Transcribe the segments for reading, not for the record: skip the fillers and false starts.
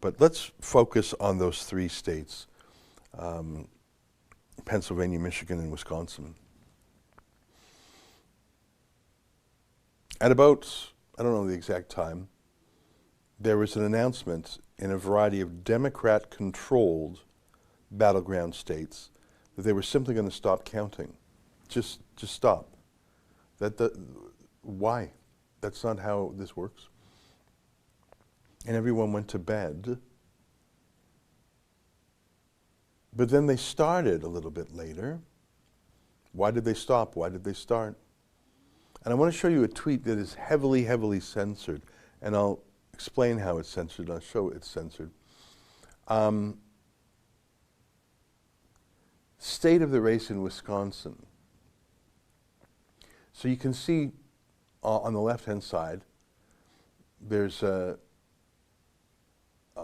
But let's focus on those 3 states, Pennsylvania, Michigan, and Wisconsin. At about, I don't know the exact time, there was an announcement in a variety of Democrat-controlled battleground states that they were simply going to stop counting. Just stop. Why? That's not how this works. And everyone went to bed. But then they started a little bit later. Why did they stop? Why did they start? And I want to show you a tweet that is heavily, heavily censored. And I'll explain how it's censored. I'll show it's censored. State of the race in Wisconsin. So you can see on the left-hand side, there's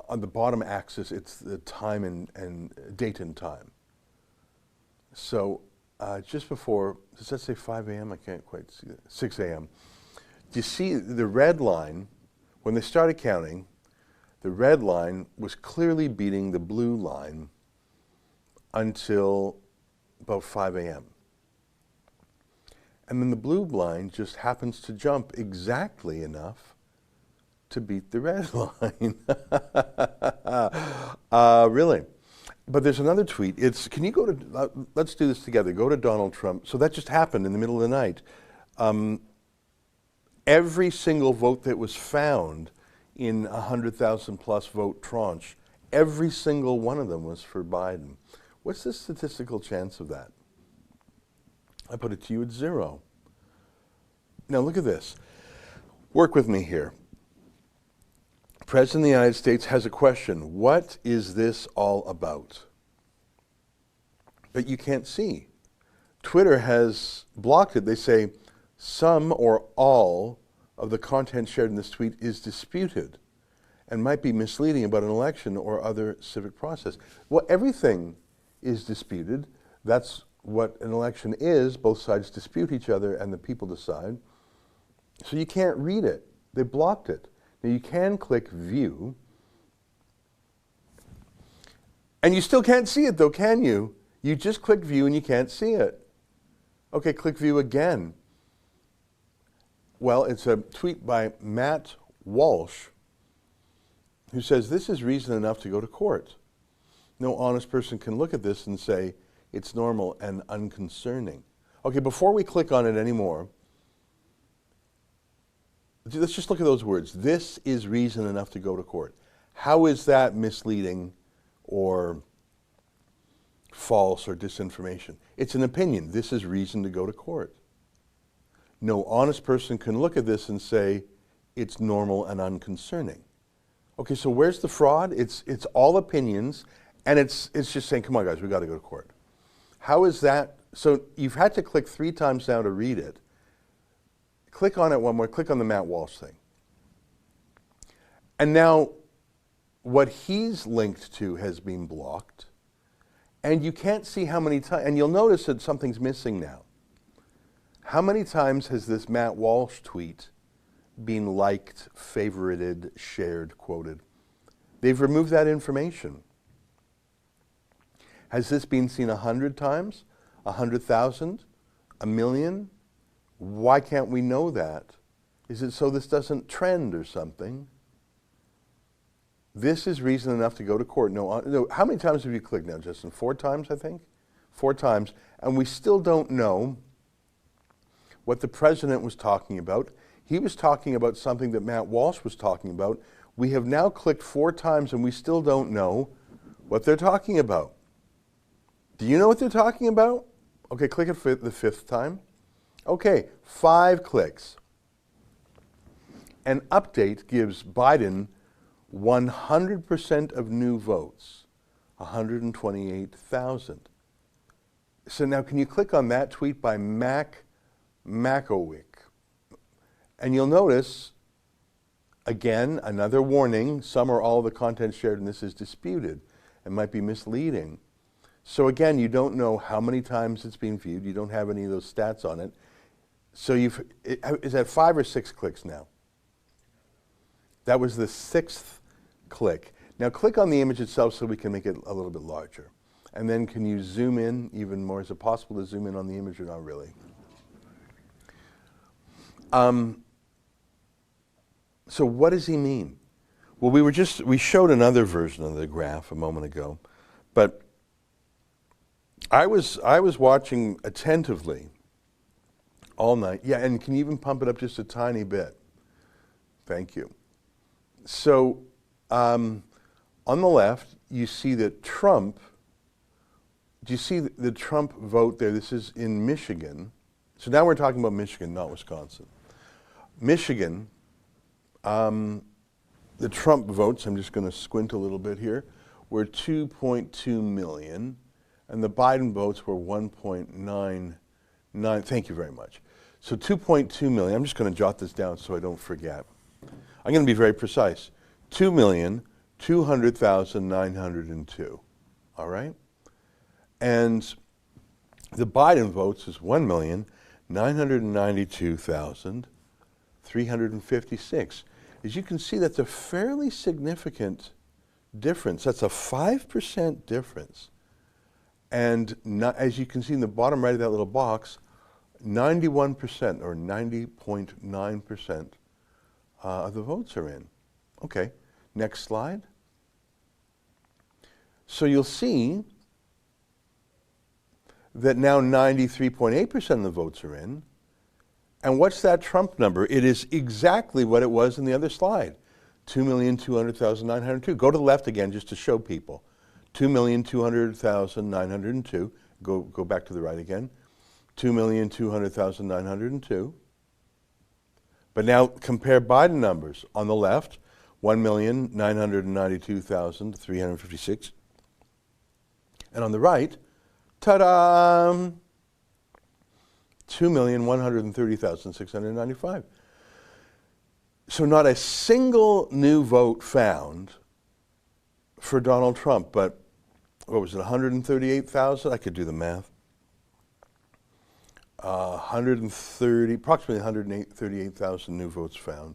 on the bottom axis, it's the time and date and time. So just before, does that say 5 a.m.? I can't quite see that. 6 a.m. Do you see the red line? When they started counting, the red line was clearly beating the blue line until about 5 a.m. And then the blue line just happens to jump exactly enough to beat the red line. Really. But there's another tweet. Can you go to, let's do this together. Go to Donald Trump. So that just happened in the middle of the night. Every single vote that was found in 100,000 plus vote tranche, every single one of them was for Biden. What's the statistical chance of that? I put it to you at 0. Now look at this. Work with me here. President of the United States has a question. What is this all about? But you can't see. Twitter has blocked it. They say some or all of the content shared in this tweet is disputed and might be misleading about an election or other civic process. Well, everything is disputed. That's what an election is. Both sides dispute each other and the people decide. So you can't read it. They blocked it. Now you can click view. And you still can't see it though, can you? You just click view and you can't see it. Okay, click view again. Well, it's a tweet by Matt Walsh who says, this is reason enough to go to court. No honest person can look at this and say it's normal and unconcerning. Okay, before we click on it anymore, let's just look at those words. This is reason enough to go to court. How is that misleading or false or disinformation? It's an opinion. This is reason to go to court. No honest person can look at this and say it's normal and unconcerning. Okay, so where's the fraud? It's all opinions, and it's just saying, come on guys, we got to go to court. How is that? So you've had to click 3 times now to read it. Click on it one more, click on the Matt Walsh thing. And now what he's linked to has been blocked, and you can't see how many times, and you'll notice that something's missing now. How many times has this Matt Walsh tweet been liked, favorited, shared, quoted? They've removed that information. Has this been seen 100 times? 100,000? 1,000,000? Why can't we know that? Is it so this doesn't trend or something? This is reason enough to go to court. No, how many times have you clicked now, Justin? 4 times, I think? 4 times. And we still don't know what the president was talking about. He was talking about something that Matt Walsh was talking about. We have now clicked 4 times and we still don't know what they're talking about. Do you know what they're talking about? Okay, click it for the 5th time. Okay, 5 clicks. An update gives Biden 100% of new votes, 128,000. So now can you click on that tweet by Makowick? And you'll notice, again, another warning, some or all of the content shared in this is disputed and might be misleading. So again, you don't know how many times it's been viewed. You don't have any of those stats on it. So is that 5 or 6 clicks now? That was the 6th click. Now click on the image itself so we can make it a little bit larger. And then can you zoom in even more? Is it possible to zoom in on the image or not really? So what does he mean? Well, we showed another version of the graph a moment ago, but I was watching attentively all night. Yeah, and can you even pump it up just a tiny bit? Thank you. So on the left, you see that Trump, do you see the Trump vote there? This is in Michigan. So now we're talking about Michigan, not Wisconsin. Michigan, the Trump votes, I'm just going to squint a little bit here, were 2.2 million, and the Biden votes were 1.99. Thank you very much. So 2.2 million, I'm just going to jot this down so I don't forget. I'm going to be very precise. 2,200,902, all right? And the Biden votes is 1,992,356. As you can see, that's a fairly significant difference. That's a 5% difference. And as you can see in the bottom right of that little box, 91% or 90.9% of the votes are in. Okay, next slide. So you'll see that now 93.8% of the votes are in. And what's that Trump number? It is exactly what it was in the other slide, 2,200,902. Go to the left again just to show people. 2,200,902. Go back to the right again. 2,200,902. But now compare Biden numbers. On the left, 1,992,356. And on the right, ta-da! 2,130,695. So not a single new vote found for Donald Trump, but what was it, 138,000? I could do the math. Approximately 138,000 new votes found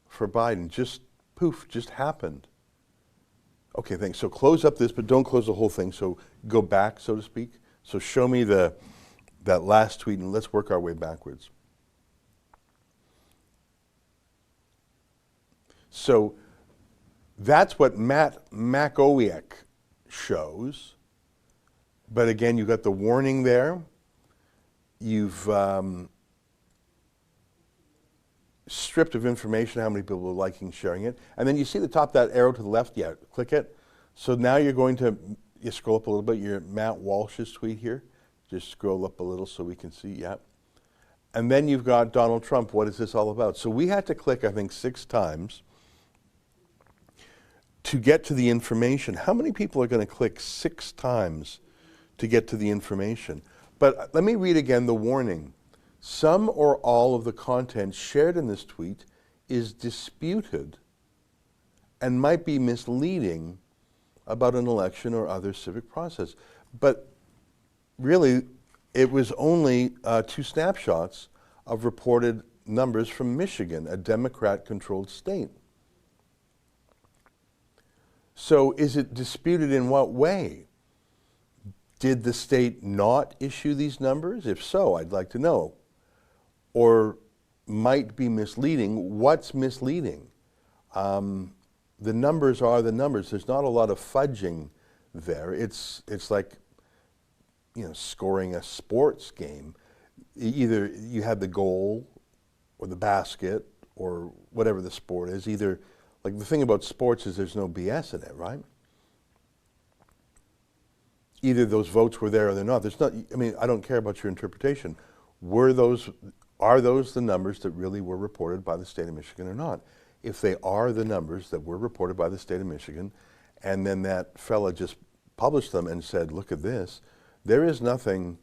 for Biden. Just poof, just happened. Okay, thanks. So close up this, but don't close the whole thing. So go back, so to speak. So show me that last tweet, and let's work our way backwards. So that's what Matt Makowiak shows. But again, you've got the warning there. You've stripped of information how many people are liking, sharing it. And then you see the top, that arrow to the left, yeah, click it. So now you're going to, you scroll up a little bit, your Matt Walsh's tweet here. Just scroll up a little so we can see, yeah. And then you've got Donald Trump, what is this all about? So we had to click, I think, 6 times to get to the information. How many people are going to click 6 times to get to the information? But let me read again the warning. Some or all of the content shared in this tweet is disputed and might be misleading about an election or other civic process. But really, it was only 2 snapshots of reported numbers from Michigan, a Democrat-controlled state. So is it disputed in what way? Did the state not issue these numbers? If so, I'd like to know. Or might be misleading. What's misleading? The numbers are the numbers. There's not a lot of fudging there. It's like, you know, scoring a sports game. Either you have the goal or the basket or whatever the sport is. Either, like the thing about sports is there's no BS in it, right? Either those votes were there or they're not. There's not. I mean, I don't care about your interpretation. Are those the numbers that really were reported by the state of Michigan or not? If they are the numbers that were reported by the state of Michigan, and then that fella just published them and said, look at this, there is nothing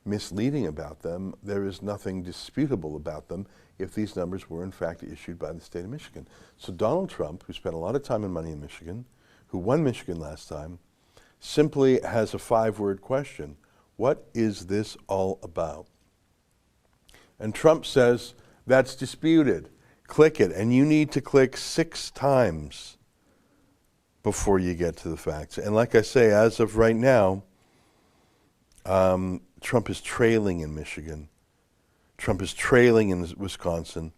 misleading about them. There is nothing disputable about them if these numbers were in fact issued by the state of Michigan. So Donald Trump, who spent a lot of time and money in Michigan, who won Michigan last time, simply has a 5-word question. What is this all about? And Trump says, that's disputed. Click it, and you need to click 6 times before you get to the facts. And like I say, as of right now, Trump is trailing in Michigan. Trump is trailing in Wisconsin.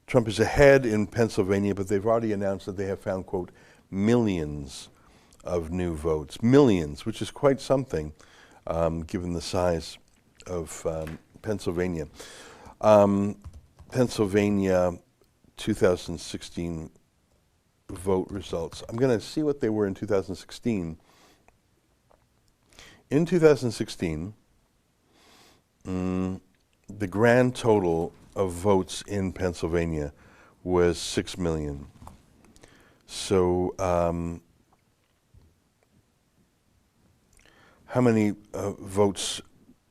Trump is ahead in Pennsylvania, but they've already announced that they have found, quote, millions of new votes. Millions, which is quite something, given the size of Pennsylvania. Pennsylvania 2016 vote results. I'm going to see what they were in 2016. In 2016, the grand total of votes in Pennsylvania was 6 million. So how many votes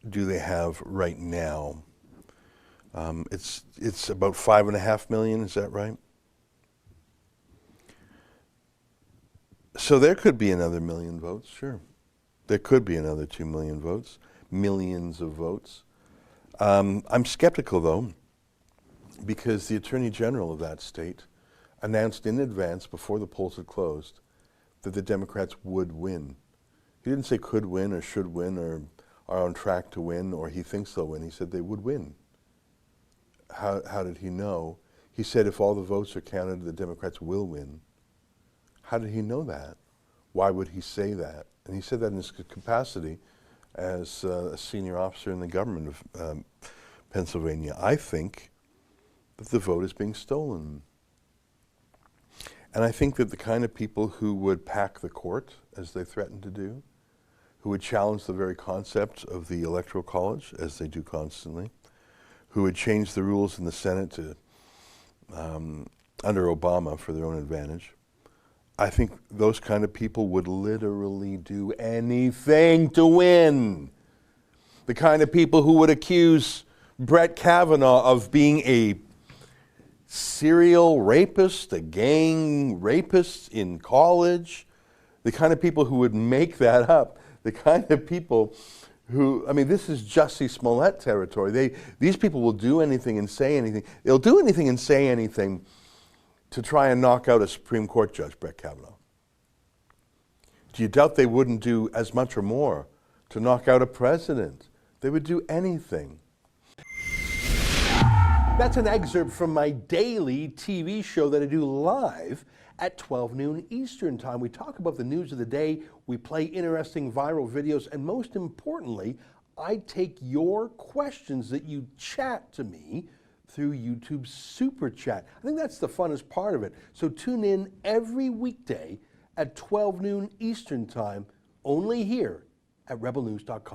do they have right now? It's about 5.5 million, is that right? So there could be another million votes, sure. There could be another 2 million votes, millions of votes. I'm skeptical, though, because the Attorney General of that state announced in advance, before the polls had closed, that the Democrats would win. He didn't say could win or should win or are on track to win or he thinks they'll win. He said they would win. How did he know? He said if all the votes are counted, the Democrats will win. How did he know that? Why would he say that? And he said that in his capacity as a senior officer in the government of Pennsylvania. I think that the vote is being stolen. And I think that the kind of people who would pack the court, as they threaten to do, who would challenge the very concept of the Electoral College, as they do constantly, who would change the rules in the Senate to under Obama for their own advantage, I think those kind of people would literally do anything to win. The kind of people who would accuse Brett Kavanaugh of being a serial rapist, a gang rapist in college, the kind of people who would make that up, the kind of people who, I mean, this is Jussie Smollett territory. These people will do anything and say anything. They'll do anything and say anything to try and knock out a Supreme Court judge, Brett Kavanaugh. Do you doubt they wouldn't do as much or more to knock out a president? They would do anything. That's an excerpt from my daily TV show that I do live at 12 noon Eastern Time. We talk about the news of the day, we play interesting viral videos, and most importantly, I take your questions that you chat to me through YouTube's Super Chat. I think that's the funnest part of it. So tune in every weekday at 12 noon Eastern Time, only here at rebelnews.com.